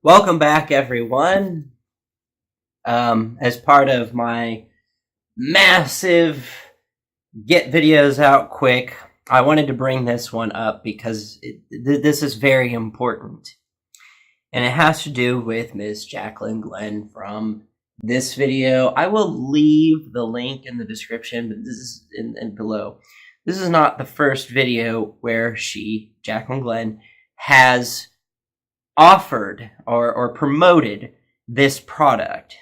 Welcome back, everyone. As part of my massive get videos out quick, I wanted to bring this one up because this is very important. And it has to do with Miss JaclynGlenn from this video. I will leave the link in the description, but this is in below. This is not the first video where JaclynGlenn, has offered or promoted this product.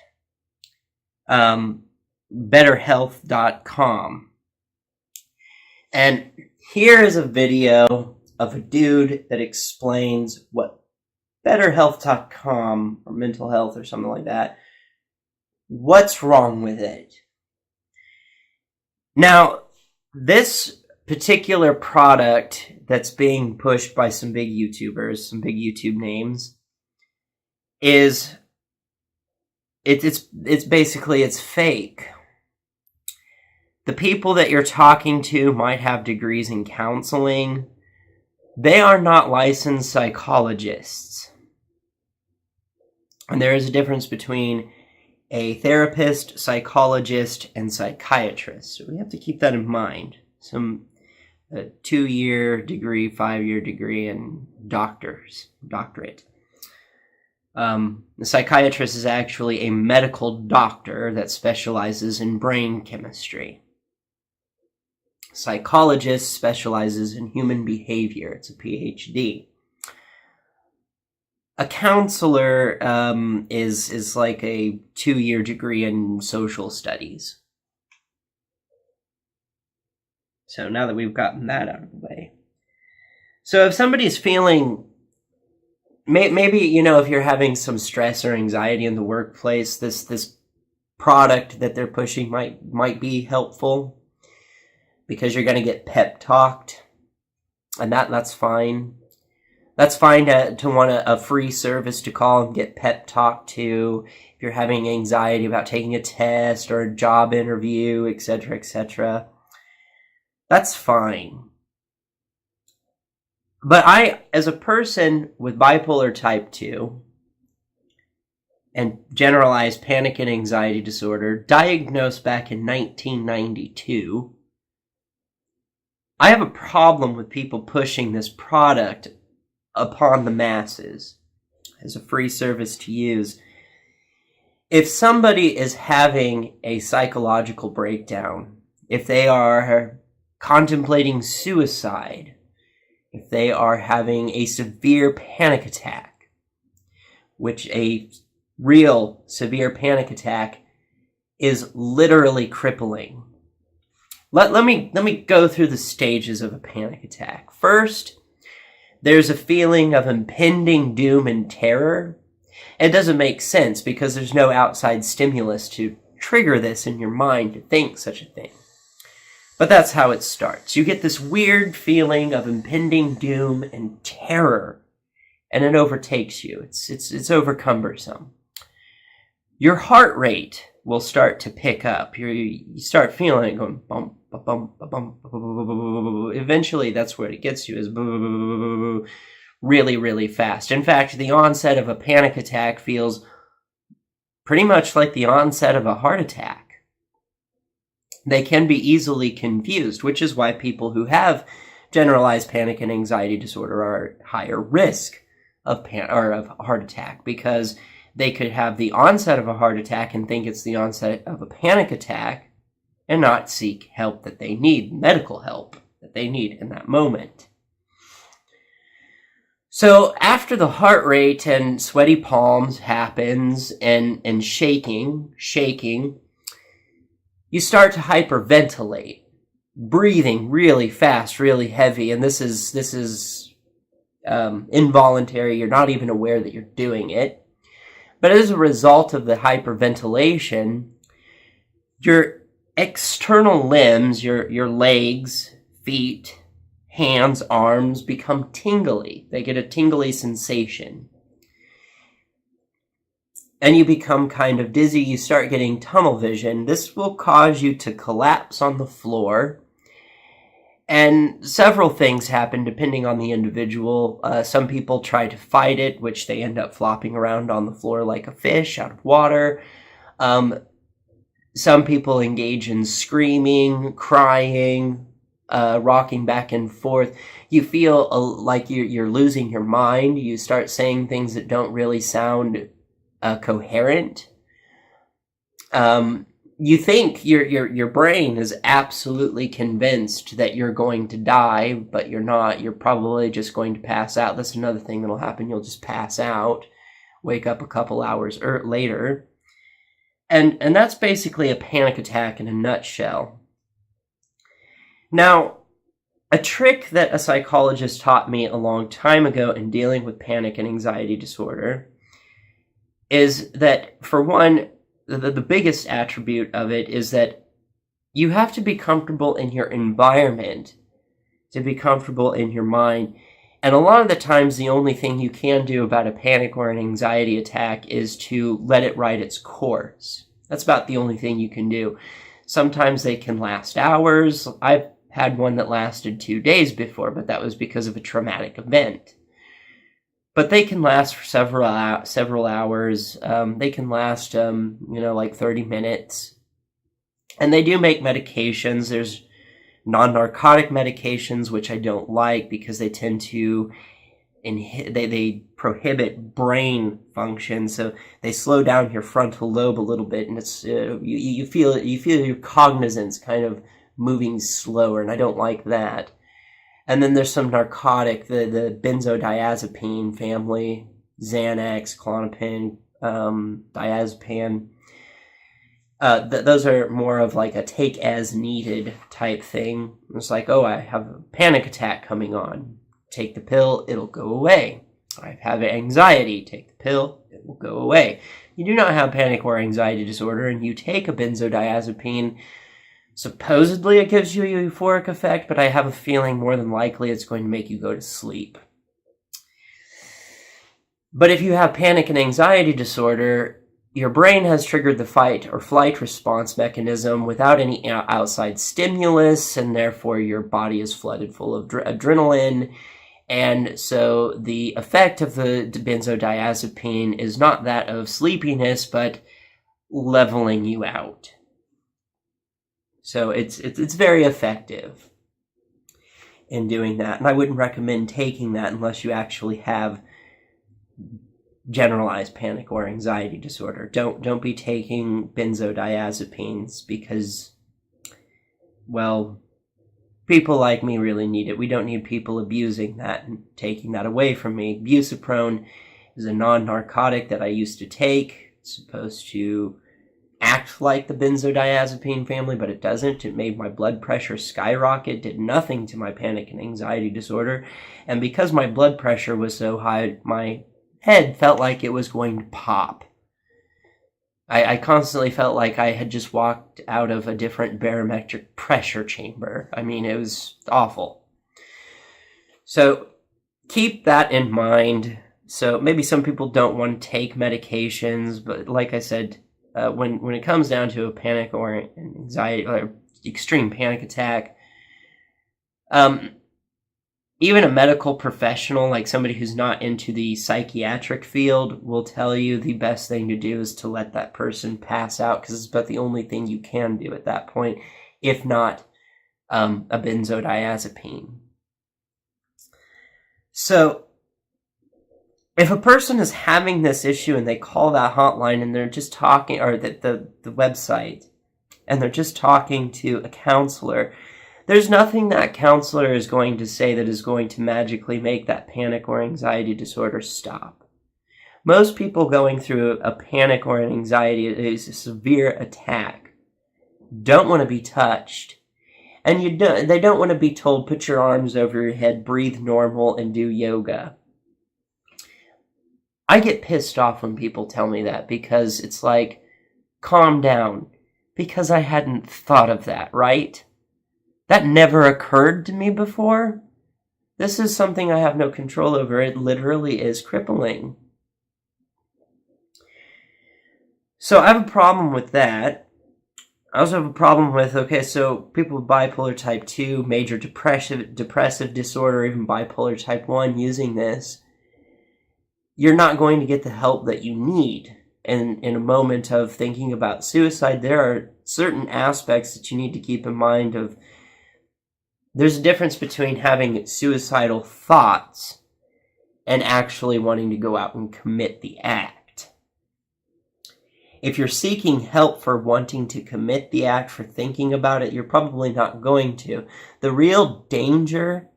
BetterHelp.com. And here is a video of a dude that explains what BetterHelp.com or mental health or something like that, what's wrong with it. Now, this particular product that's being pushed by some big YouTubers, some big YouTube names, it's basically fake. The people that you're talking to might have degrees in counseling. They are not licensed psychologists. And there is a difference between a therapist, psychologist, and psychiatrist. So we have to keep that in mind. A 2-year degree, 5-year degree, and doctorate. The psychiatrist is actually a medical doctor that specializes in brain chemistry. Psychologist specializes in human behavior. It's a PhD. A counselor is like a 2-year degree in social studies. So now that we've gotten that out of the way. So if somebody's feeling, maybe, if you're having some stress or anxiety in the workplace, this product that they're pushing might be helpful because you're going to get pep talked, and that's fine. That's fine to want a free service to call and get pep talked to if you're having anxiety about taking a test or a job interview, etc., etc. That's fine. But I, as a person with bipolar type 2 and generalized panic and anxiety disorder, diagnosed back in 1992, I have a problem with people pushing this product upon the masses as a free service to use. If somebody is having a psychological breakdown, if they are contemplating suicide, if they are having a severe panic attack, which a real severe panic attack is literally crippling. Let me go through the stages of a panic attack. First, there's a feeling of impending doom and terror. It doesn't make sense because there's no outside stimulus to trigger this in your mind to think such a thing. But that's how it starts. You get this weird feeling of impending doom and terror, and it overtakes you. It's overcumbersome. Your heart rate will start to pick up. You start feeling it going bump, bump, bump, bump, bump. Eventually, that's where it gets you, is really, really fast. In fact, the onset of a panic attack feels pretty much like the onset of a heart attack. They can be easily confused, which is why people who have generalized panic and anxiety disorder are at higher risk of heart attack, because they could have the onset of a heart attack and think it's the onset of a panic attack and not seek help that they need, medical help that they need in that moment. So after the heart rate and sweaty palms happens and shaking, you start to hyperventilate, breathing really fast, really heavy, and this is involuntary. You're not even aware that you're doing it. But as a result of the hyperventilation, your external limbs, your legs, feet, hands, arms become tingly. They get a tingly sensation. And you become kind of dizzy. You start getting tunnel vision. This will cause you to collapse on the floor And several things happen depending on the individual. Some people try to fight it, which they end up flopping around on the floor like a fish out of water. Some people engage in screaming, crying, rocking back and forth. You feel like you're losing your mind. You start saying things that don't really sound coherent. You think your brain is absolutely convinced that you're going to die, but you're not. You're probably just going to pass out. That's another thing that'll happen. You'll just pass out, wake up a couple hours later. And that's basically a panic attack in a nutshell. Now, a trick that a psychologist taught me a long time ago in dealing with panic and anxiety disorder is that, for one, the biggest attribute of it is that you have to be comfortable in your environment to be comfortable in your mind. And a lot of the times, the only thing you can do about a panic or an anxiety attack is to let it ride its course. That's about the only thing you can do. Sometimes they can last hours. I've had one that lasted 2 days before, but that was because of a traumatic event. But they can last for several hours. They can last, like 30 minutes. And they do make medications. There's non-narcotic medications, which I don't like because they tend to they prohibit brain function, so they slow down your frontal lobe a little bit, and it's you feel your cognizance kind of moving slower, and I don't like that. And then there's some narcotic, the benzodiazepine family, Xanax, Klonopin, diazepam. Those are more of like a take as needed type thing. It's like, oh, I have a panic attack coming on. Take the pill, it'll go away. I have anxiety. Take the pill, it will go away. You do not have panic or anxiety disorder, and you take a benzodiazepine. Supposedly it gives you a euphoric effect, but I have a feeling more than likely it's going to make you go to sleep. But if you have panic and anxiety disorder, your brain has triggered the fight or flight response mechanism without any outside stimulus, and therefore your body is flooded full of adrenaline. And so the effect of the benzodiazepine is not that of sleepiness, but leveling you out. So it's very effective in doing that. And I wouldn't recommend taking that unless you actually have generalized panic or anxiety disorder. Don't be taking benzodiazepines because, well, people like me really need it. We don't need people abusing that and taking that away from me. Busiprone is a non-narcotic that I used to take. It's supposed to act like the benzodiazepine family, but it doesn't. It made my blood pressure skyrocket, did nothing to my panic and anxiety disorder. And because my blood pressure was so high, my head felt like it was going to pop. I constantly felt like I had just walked out of a different barometric pressure chamber. I mean, it was awful. So keep that in mind. So maybe some people don't want to take medications, but like I said, when it comes down to a panic or an anxiety or extreme panic attack, even a medical professional, like somebody who's not into the psychiatric field, will tell you the best thing to do is to let that person pass out, because it's about the only thing you can do at that point, if not a benzodiazepine. So if a person is having this issue and they call that hotline and they're just talking, or the website, and they're just talking to a counselor, there's nothing that counselor is going to say that is going to magically make that panic or anxiety disorder stop. Most people going through a panic or an anxiety, is a severe attack, don't want to be touched. And they don't want to be told, put your arms over your head, breathe normal, and do yoga. I get pissed off when people tell me that, because it's like, calm down, because I hadn't thought of that, right? That never occurred to me before. This is something I have no control over. It literally is crippling. So I have a problem with that. I also have a problem with, okay, so people with bipolar type 2, major depressive disorder, even bipolar type 1 using this, you're not going to get the help that you need. And in a moment of thinking about suicide, there are certain aspects that you need to keep in mind of. There's a difference between having suicidal thoughts and actually wanting to go out and commit the act. If you're seeking help for wanting to commit the act, for thinking about it, you're probably not going to. The real danger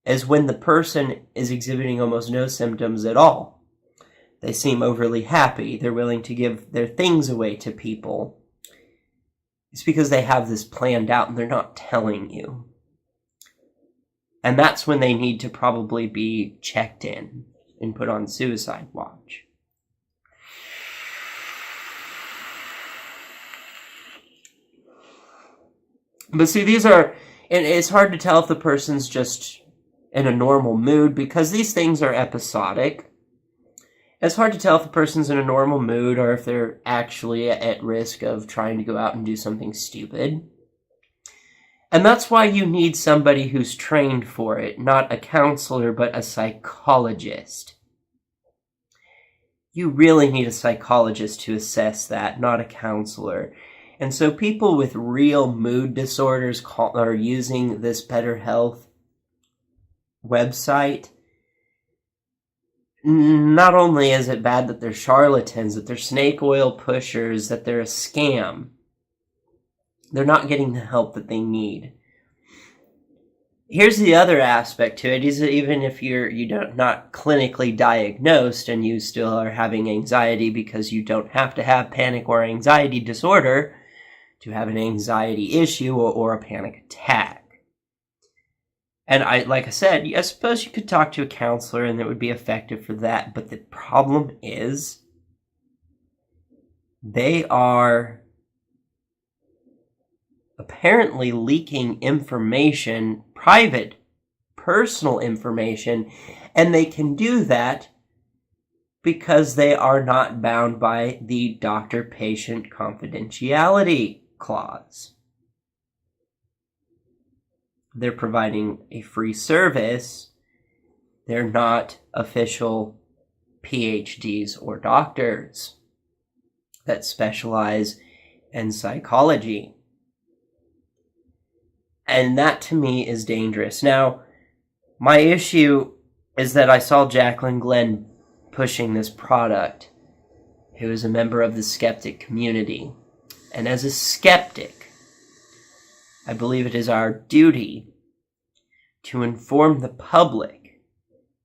is when the person is exhibiting almost no symptoms at all. They seem overly happy. They're willing to give their things away to people. It's because they have this planned out and they're not telling you. And that's when they need to probably be checked in and put on suicide watch. But see, these are, and it's hard to tell if the person's just in a normal mood because these things are episodic. It's hard to tell if the person's in a normal mood or if they're actually at risk of trying to go out and do something stupid. And that's why you need somebody who's trained for it, not a counselor, but a psychologist. You really need a psychologist to assess that, not a counselor. And so people with real mood disorders are using this BetterHelp website. Not only is it bad that they're charlatans, that they're snake oil pushers, that they're a scam, they're not getting the help that they need. Here's the other aspect to it, is that even if you're not clinically diagnosed and you still are having anxiety, because you don't have to have panic or anxiety disorder to have an anxiety issue or a panic attack. And like I said, I suppose you could talk to a counselor and it would be effective for that, but the problem is they are apparently leaking information, private, personal information, and they can do that because they are not bound by the doctor-patient confidentiality clause. They're providing a free service. They're not official PhDs or doctors that specialize in psychology. And that, to me, is dangerous. Now, my issue is that I saw JaclynGlenn pushing this product, who is a member of the skeptic community. And as a skeptic, I believe it is our duty to inform the public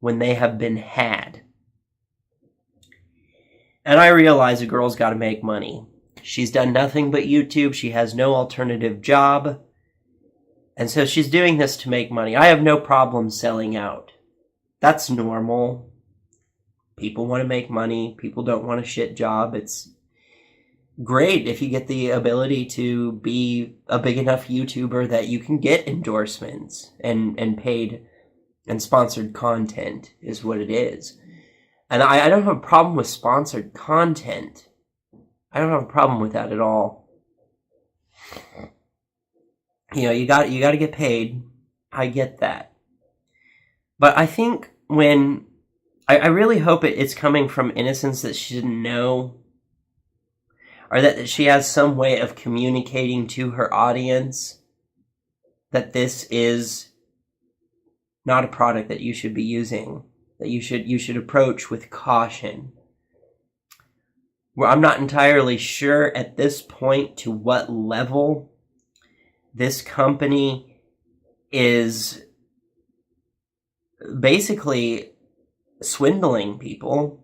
when they have been had. And I realize a girl's got to make money. She's done nothing but YouTube. She has no alternative job. And so she's doing this to make money. I have no problem selling out. That's normal. People want to make money. People don't want a shit job. It's great if you get the ability to be a big enough YouTuber that you can get endorsements and paid and sponsored content is what it is. And I don't have a problem with sponsored content. I don't have a problem with that at all. You know, you got to get paid. I get that. But I think when I really hope it's coming from innocence that she didn't know, or that she has some way of communicating to her audience that this is not a product that you should be using, that you should approach with caution. Well, I'm not entirely sure at this point to what level this company is basically swindling people,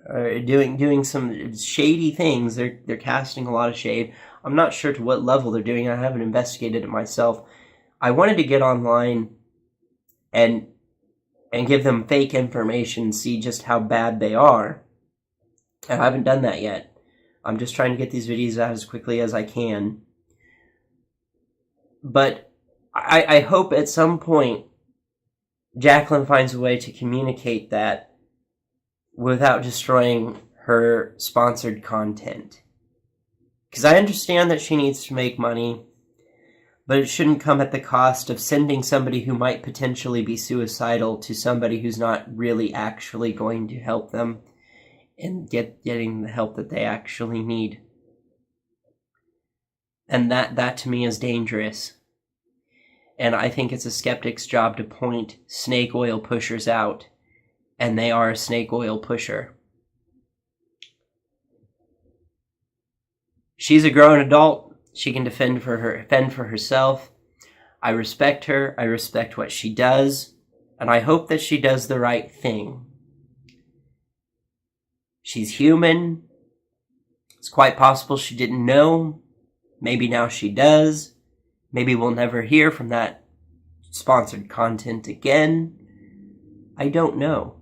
or doing some shady things. They're casting a lot of shade. I'm not sure to what level they're doing it. I haven't investigated it myself. I wanted to get online and give them fake information, see just how bad they are. And I haven't done that yet. I'm just trying to get these videos out as quickly as I can. But I hope at some point Jaclyn finds a way to communicate that without destroying her sponsored content. Because I understand that she needs to make money, but it shouldn't come at the cost of sending somebody who might potentially be suicidal to somebody who's not really actually going to help them and getting the help that they actually need. And that to me is dangerous. And I think it's a skeptic's job to point snake oil pushers out, and they are a snake oil pusher. She's a grown adult. She can fend for herself. I respect her. I respect what she does, and I hope that she does the right thing. She's human. It's quite possible she didn't know. Maybe now she does. Maybe we'll never hear from that sponsored content again. I don't know.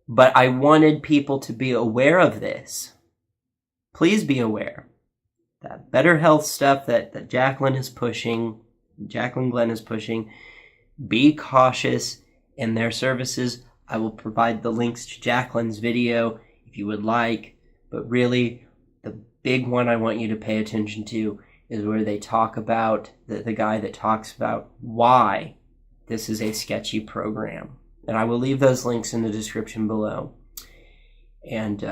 But I wanted people to be aware of this. Please be aware. That BetterHelp stuff that JaclynGlenn is pushing, be cautious in their services. I will provide the links to Jaclyn's video if you would like, but really the big one I want you to pay attention to is where they talk about, the guy that talks about why this is a sketchy program. And I will leave those links in the description below. And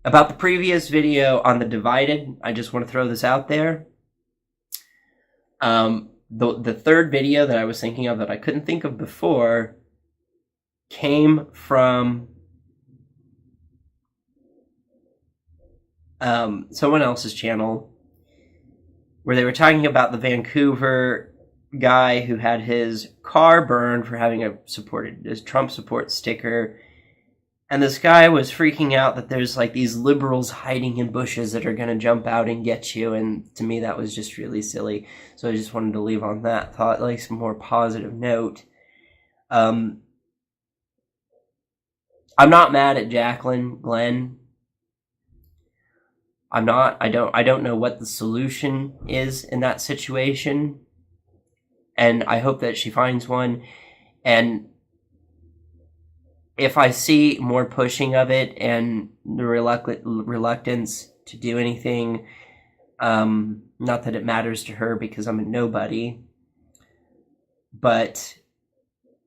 about the previous video on the divided, I just want to throw this out there. The third video that I was thinking of that I couldn't think of before came from someone else's channel where they were talking about the Vancouver guy who had his car burned for having his Trump support sticker. And this guy was freaking out that there's like these liberals hiding in bushes that are going to jump out and get you. And to me, that was just really silly. So I just wanted to leave on that thought, like some more positive note. I'm not mad at JaclynGlenn. I don't know what the solution is in that situation. And I hope that she finds one. And if I see more pushing of it and the reluctance to do anything, not that it matters to her because I'm a nobody, but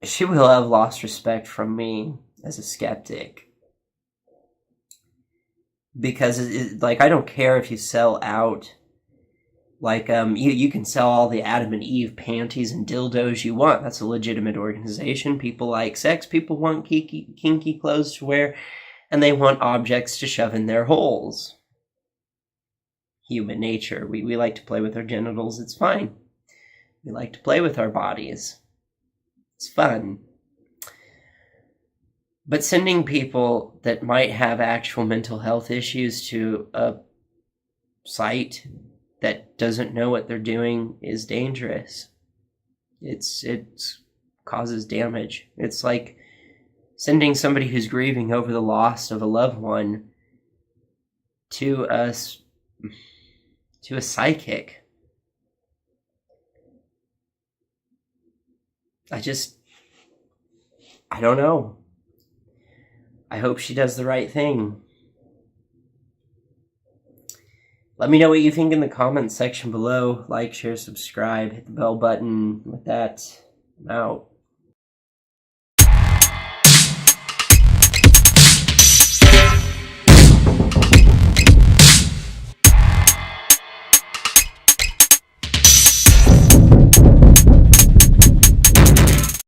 she will have lost respect from me as a skeptic. Because I don't care if you sell out. You can sell all the Adam and Eve panties and dildos you want. That's a legitimate organization. People like sex. People want kinky clothes to wear. And they want objects to shove in their holes. Human nature. We like to play with our genitals. It's fine. We like to play with our bodies. It's fun. But sending people that might have actual mental health issues to a site that doesn't know what they're doing is dangerous. It causes damage. It's like sending somebody who's grieving over the loss of a loved one to a psychic. I don't know. I hope she does the right thing. Let me know what you think in the comments section below. Like, share, subscribe, hit the bell button. With that, I'm out.